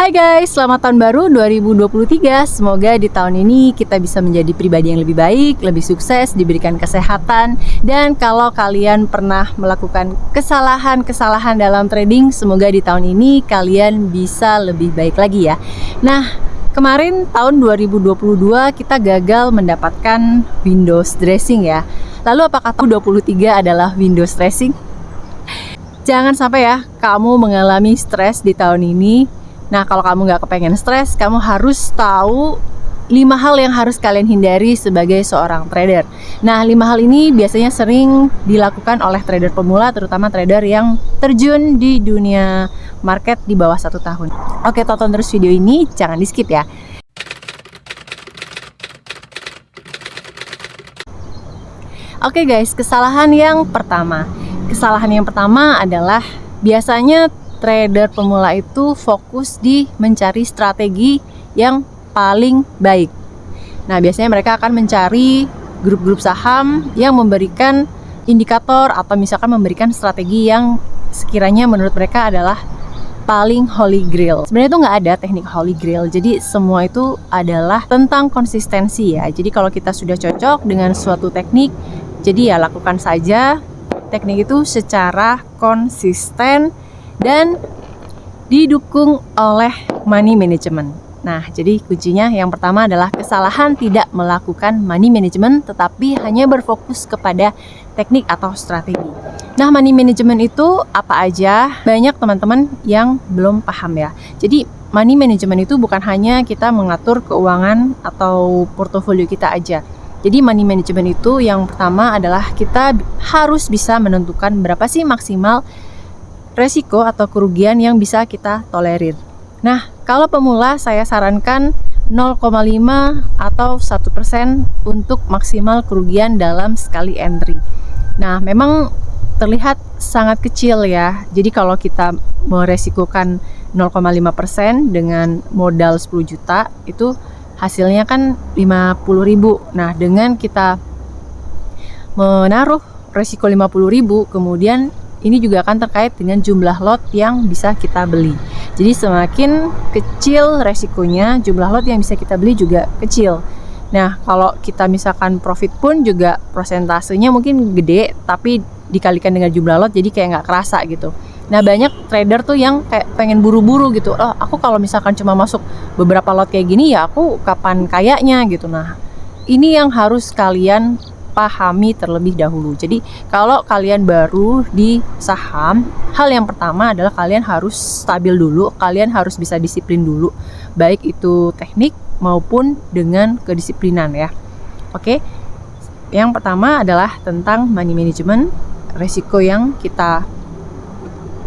Hai guys, selamat tahun baru 2023. Semoga di tahun ini kita bisa menjadi pribadi yang lebih baik, lebih sukses, diberikan kesehatan. Dan kalau kalian pernah melakukan kesalahan-kesalahan dalam trading, semoga di tahun ini kalian bisa lebih baik lagi ya. Nah, kemarin tahun 2022 kita gagal mendapatkan Windows dressing ya. Lalu apakah tahun 2023 adalah Windows dressing? Jangan sampai ya kamu mengalami stres di tahun ini. Nah, kalau kamu nggak kepengen stres, kamu harus tahu 5 hal yang harus kalian hindari sebagai seorang trader. Nah, 5 hal ini biasanya sering dilakukan oleh trader pemula, terutama trader yang terjun di dunia market di bawah 1 tahun. Oke, tonton terus video ini, jangan di skip ya. Oke guys, kesalahan yang pertama. Kesalahan yang pertama adalah biasanya trader pemula itu fokus di mencari strategi yang paling baik. Nah, biasanya mereka akan mencari grup-grup saham yang memberikan indikator atau misalkan memberikan strategi yang sekiranya menurut mereka adalah paling holy grail. Sebenarnya itu nggak ada teknik holy grail. Jadi semua itu adalah tentang konsistensi ya. Jadi kalau kita sudah cocok dengan suatu teknik, jadi ya lakukan saja teknik itu secara konsisten dan didukung oleh money management. Nah, jadi kuncinya yang pertama adalah kesalahan tidak melakukan money management tetapi hanya berfokus kepada teknik atau strategi. Nah, money management itu apa aja? Banyak teman-teman yang belum paham ya. Jadi, money management itu bukan hanya kita mengatur keuangan atau portofolio kita aja. Jadi money management itu yang pertama adalah kita harus bisa menentukan berapa sih maksimal resiko atau kerugian yang bisa kita tolerir. Nah, kalau pemula saya sarankan 0,5 atau 1% untuk maksimal kerugian dalam sekali entry. Nah, memang terlihat sangat kecil ya. Jadi kalau kita meresikokan 0,5% dengan modal 10 juta itu hasilnya kan 50.000. Nah, dengan kita menaruh resiko 50.000, kemudian ini juga akan terkait dengan jumlah lot yang bisa kita beli. Jadi semakin kecil resikonya, jumlah lot yang bisa kita beli juga kecil. Nah, kalau kita misalkan profit pun juga prosentasenya mungkin gede, tapi dikalikan dengan jumlah lot jadi kayak nggak kerasa gitu. Nah, banyak trader tuh yang kayak pengen buru-buru gitu. Oh, aku kalau misalkan cuma masuk beberapa lot kayak gini ya aku kapan kayaknya gitu. Nah, ini yang harus kalian pahami terlebih dahulu. Jadi kalau kalian baru di saham, hal yang pertama adalah kalian harus stabil dulu, kalian harus bisa disiplin dulu, baik itu teknik maupun dengan kedisiplinan ya. Oke. Yang pertama adalah tentang money management. Resiko yang kita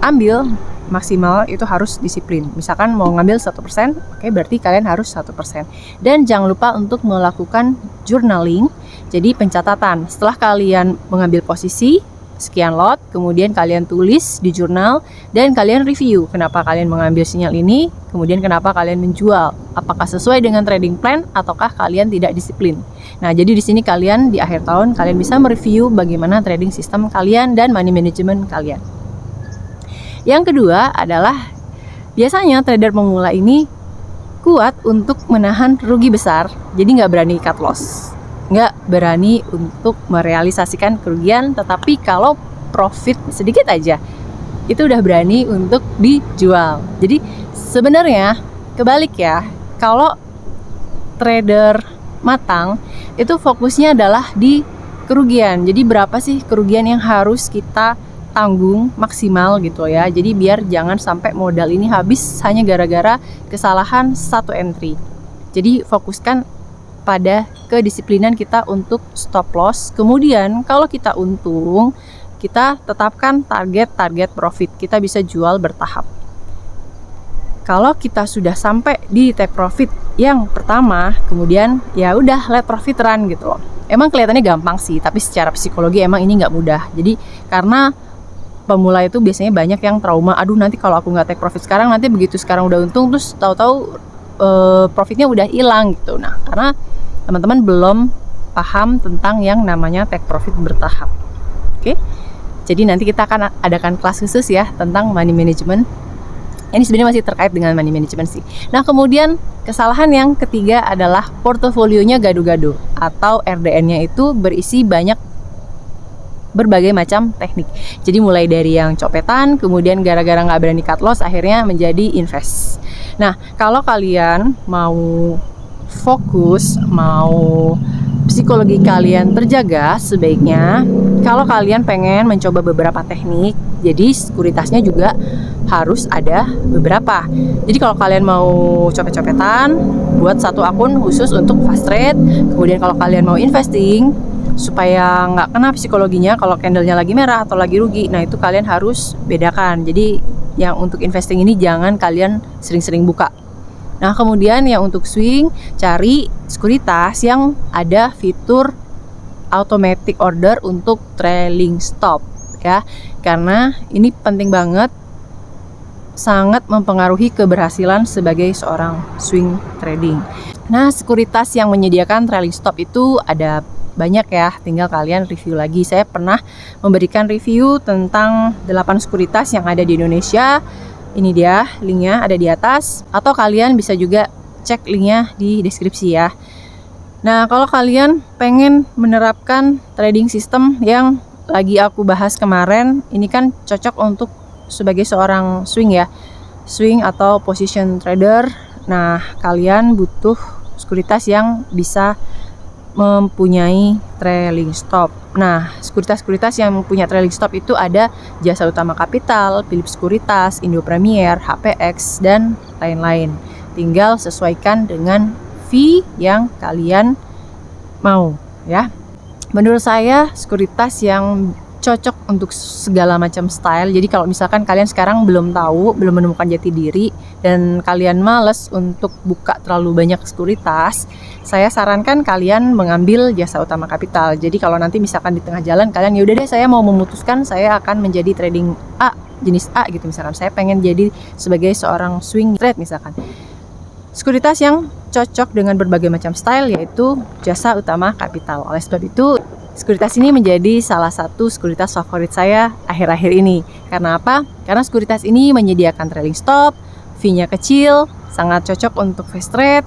ambil maksimal itu harus disiplin. Misalkan mau ngambil 1%, oke, berarti kalian harus 1%. Dan jangan lupa untuk melakukan journaling. Jadi pencatatan, setelah kalian mengambil posisi sekian lot, kemudian kalian tulis di jurnal dan kalian review kenapa kalian mengambil sinyal ini, kemudian kenapa kalian menjual, apakah sesuai dengan trading plan ataukah kalian tidak disiplin. Nah, jadi di sini kalian di akhir tahun kalian bisa mereview bagaimana trading sistem kalian dan money management kalian. Yang kedua adalah biasanya trader pemula ini kuat untuk menahan rugi besar, jadi nggak berani cut loss, nggak berani untuk merealisasikan kerugian, tetapi kalau profit sedikit aja itu udah berani untuk dijual. Jadi sebenarnya kebalik ya, kalau trader matang itu fokusnya adalah di kerugian. Jadi berapa sih kerugian yang harus kita tanggung maksimal gitu ya. Jadi biar jangan sampai modal ini habis hanya gara-gara kesalahan satu entry. Jadi fokuskan pada kedisiplinan kita untuk stop loss. Kemudian kalau kita untung, kita tetapkan target profit. Kita bisa jual bertahap. Kalau kita sudah sampai di take profit yang pertama, kemudian ya udah let profit run gitu loh. Emang kelihatannya gampang sih, tapi secara psikologi emang ini nggak mudah. Jadi karena pemula itu biasanya banyak yang trauma, aduh nanti kalau aku nggak take profit sekarang, nanti begitu sekarang udah untung terus tahu-tahu profitnya udah hilang gitu. Nah, karena teman-teman belum paham tentang yang namanya take profit bertahap. Oke. Jadi nanti kita akan adakan kelas khusus ya tentang money management. Ini sebenarnya masih terkait dengan money management sih. Nah, kemudian kesalahan yang ketiga adalah portofolionya gado-gado atau RDN-nya itu berisi berbagai macam teknik. Jadi mulai dari yang copetan, kemudian gara-gara nggak berani cut loss akhirnya menjadi invest. Nah, kalau kalian mau fokus, mau psikologi kalian terjaga, sebaiknya kalau kalian pengen mencoba beberapa teknik, jadi sekuritasnya juga harus ada beberapa. Jadi kalau kalian mau copet-copetan, buat satu akun khusus untuk fast trade. Kemudian kalau kalian mau investing, supaya nggak kena psikologinya kalau candlenya lagi merah atau lagi rugi, nah itu kalian harus bedakan. Jadi yang untuk investing ini jangan kalian sering-sering buka. Nah, kemudian yang untuk swing, cari sekuritas yang ada fitur automatic order untuk trailing stop ya. Karena ini penting banget, sangat mempengaruhi keberhasilan sebagai seorang swing trading. Nah, sekuritas yang menyediakan trailing stop itu ada banyak ya, tinggal kalian review lagi. Saya pernah memberikan review tentang 8 sekuritas yang ada di Indonesia. Ini dia linknya ada di atas, atau kalian bisa juga cek linknya di deskripsi ya. Nah, kalau kalian pengen menerapkan trading system yang lagi aku bahas kemarin, ini kan cocok untuk sebagai seorang swing ya, swing atau position trader. Nah, kalian butuh sekuritas yang bisa mempunyai trailing stop. Nah, sekuritas-sekuritas yang mempunyai trailing stop itu ada Jasa Utama Capital, Philips Sekuritas, Indo Premier, HPX, dan lain-lain. Tinggal sesuaikan dengan fee yang kalian mau ya. Menurut saya sekuritas yang cocok untuk segala macam style. Jadi kalau misalkan kalian sekarang belum tahu, belum menemukan jati diri, dan kalian males untuk buka terlalu banyak sekuritas, saya sarankan kalian mengambil Jasa Utama Capital. Jadi kalau nanti misalkan di tengah jalan kalian, yaudah deh saya mau memutuskan saya akan menjadi trading A, jenis A gitu misalkan, saya pengen jadi sebagai seorang swing trade misalkan. Sekuritas yang cocok dengan berbagai macam style yaitu Jasa Utama Capital. Oleh sebab itu, sekuritas ini menjadi salah satu sekuritas favorit saya akhir-akhir ini. Karena apa? Karena sekuritas ini menyediakan trailing stop, fee-nya kecil, sangat cocok untuk fast trade,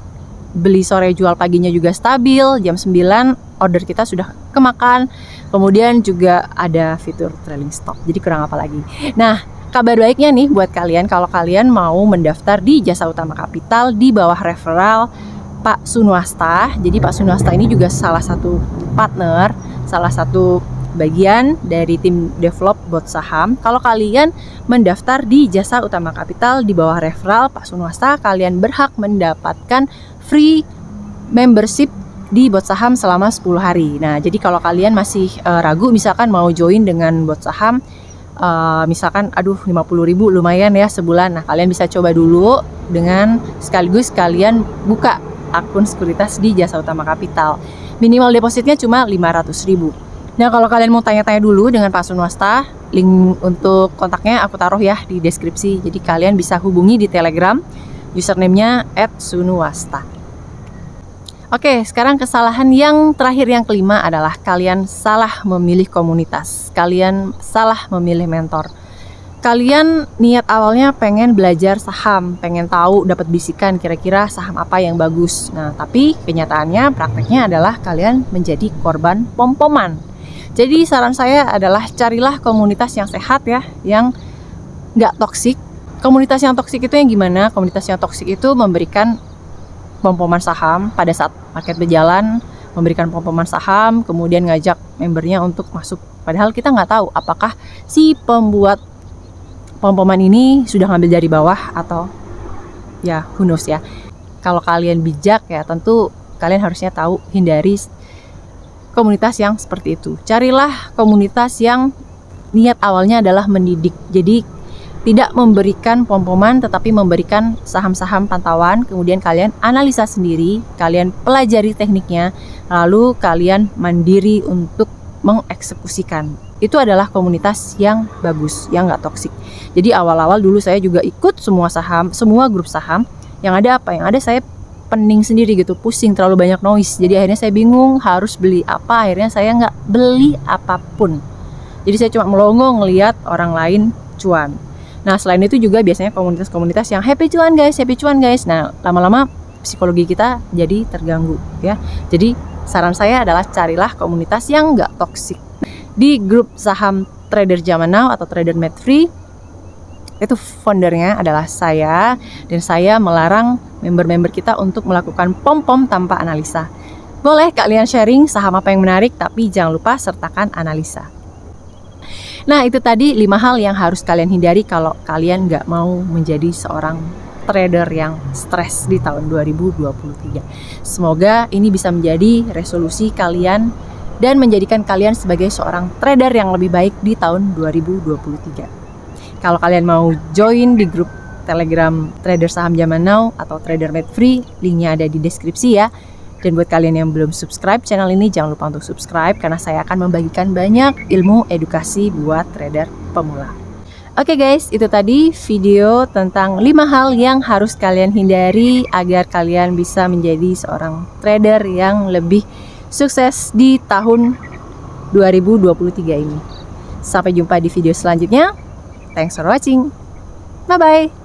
beli sore jual paginya juga stabil, jam 9 order kita sudah kemakan, kemudian juga ada fitur trailing stop. Jadi kurang apa lagi? Nah, kabar baiknya nih buat kalian, kalau kalian mau mendaftar di Jasa Utama Capital di bawah referral Pak Sunwasta. Jadi Pak Sunwasta ini juga salah satu partner, salah satu bagian dari tim develop bot saham. Kalau kalian mendaftar di Jasa Utama Capital di bawah referral Pak Sunwasta, kalian berhak mendapatkan free membership di bot saham selama 10 hari. Nah, jadi kalau kalian masih ragu misalkan mau join dengan bot saham, misalkan aduh 50.000 lumayan ya sebulan. Nah, kalian bisa coba dulu dengan sekaligus kalian buka akun sekuritas di Jasa Utama Capital. Minimal depositnya cuma 500.000. Nah, kalau kalian mau tanya-tanya dulu dengan Pak Sunwasta, link untuk kontaknya aku taruh ya di deskripsi. Jadi kalian bisa hubungi di Telegram, username-nya @sunwasta. Oke, sekarang kesalahan yang terakhir, yang kelima adalah kalian salah memilih komunitas. Kalian salah memilih mentor. Kalian niat awalnya pengen belajar saham, pengen tahu, dapat bisikan kira-kira saham apa yang bagus. Nah, tapi kenyataannya, prakteknya adalah kalian menjadi korban pom-poman. Jadi saran saya adalah carilah komunitas yang sehat ya, yang nggak toksik. Komunitas yang toksik itu yang gimana? Komunitas yang toksik itu memberikan pom-poman saham pada saat market berjalan, memberikan pom-poman saham, kemudian ngajak membernya untuk masuk. Padahal kita nggak tahu apakah si pembuat pom-poman ini sudah ngambil dari bawah atau ya who knows ya. Kalau kalian bijak ya tentu kalian harusnya tahu, hindari komunitas yang seperti itu. Carilah komunitas yang niat awalnya adalah mendidik. Jadi tidak memberikan pom-poman tetapi memberikan saham-saham pantauan, kemudian kalian analisa sendiri, kalian pelajari tekniknya, lalu kalian mandiri untuk mengeksekusikan. Itu adalah komunitas yang bagus, yang nggak toksik. Jadi awal-awal dulu saya juga ikut semua saham, semua grup saham. Yang ada apa? Yang ada saya pening sendiri gitu, pusing, terlalu banyak noise. Jadi akhirnya saya bingung harus beli apa. Akhirnya saya nggak beli apapun. Jadi saya cuma melongo ngelihat orang lain cuan. Nah, selain itu juga biasanya komunitas-komunitas yang happy cuan guys. Nah, lama-lama psikologi kita jadi terganggu ya. Jadi saran saya adalah carilah komunitas yang nggak toksik. Di grup saham Trader Zaman Now atau Trader Made Free, itu foundernya adalah saya, dan saya melarang member-member kita untuk melakukan pom-pom tanpa analisa. Boleh kalian sharing saham apa yang menarik, tapi jangan lupa sertakan analisa. Nah, itu tadi 5 hal yang harus kalian hindari kalau kalian nggak mau menjadi seorang trader yang stres di tahun 2023. Semoga ini bisa menjadi resolusi kalian dan menjadikan kalian sebagai seorang trader yang lebih baik di tahun 2023. Kalau kalian mau join di grup Telegram Trader Saham Zaman Now atau Trader Made Free, linknya ada di deskripsi ya. Dan buat kalian yang belum subscribe channel ini, jangan lupa untuk subscribe karena saya akan membagikan banyak ilmu edukasi buat trader pemula. Oke guys, itu tadi video tentang 5 hal yang harus kalian hindari agar kalian bisa menjadi seorang trader yang lebih sukses di tahun 2023 ini. Sampai jumpa di video selanjutnya. Thanks for watching. Bye-bye.